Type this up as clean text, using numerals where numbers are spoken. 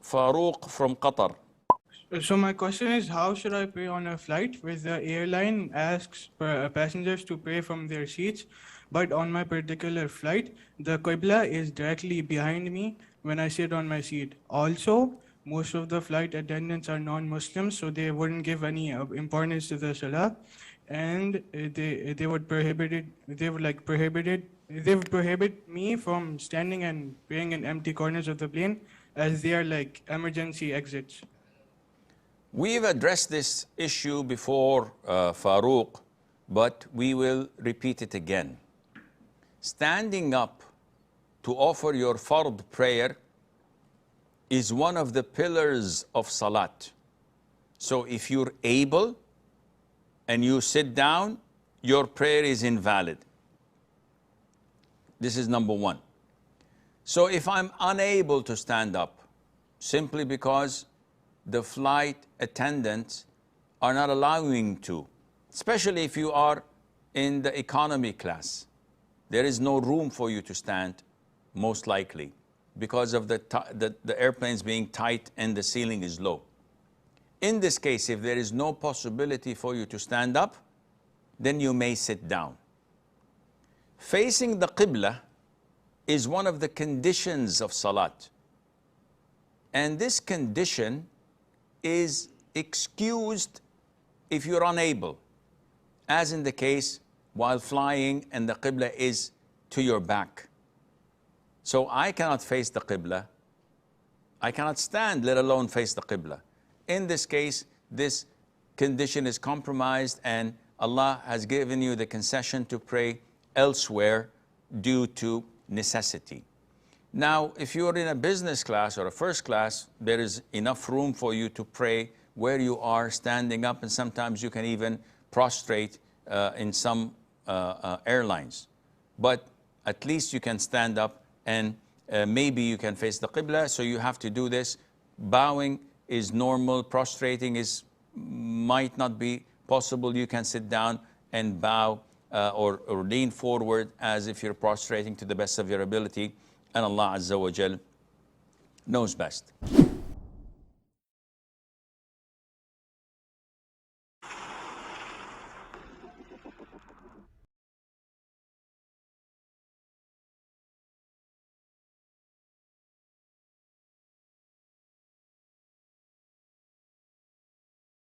Farouk from Qatar. So my question is, how should I pray on a flight where the airline asks passengers to pray from their seats, but on my particular flight, the Qibla is directly behind me when I sit on my seat. Also, most of the flight attendants are non-Muslims, so they wouldn't give any importance to the Salah, and they would prohibit me from standing and praying in empty corners of the plane, as they are like emergency exits. We've addressed this issue before, Farouk, but we will repeat it again. Standing up to offer your fard prayer is one of the pillars of salat. So if you're able and you sit down, your prayer is invalid. This is number one. So if I'm unable to stand up, simply because the flight attendants are not allowing to, especially if you are in the economy class, there is no room for you to stand, most likely, because of the airplanes being tight and the ceiling is low. In this case, if there is no possibility for you to stand up, then you may sit down. Facing the Qibla is one of the conditions of salat. And this condition is excused if you're unable, as in the case while flying and the Qibla is to your back. So I cannot face the Qibla. I cannot stand, let alone face the Qibla. In this case, this condition is compromised and Allah has given you the concession to pray elsewhere due to necessity. Now, if you're in a business class or a first class, there is enough room for you to pray where you are standing up, and sometimes you can even prostrate in some airlines. But at least you can stand up and maybe you can face the Qibla, so you have to do this. Bowing is normal, prostrating might not be possible. You can sit down and bow or lean forward as if you're prostrating to the best of your ability, and Allah Azza wa Jal knows best.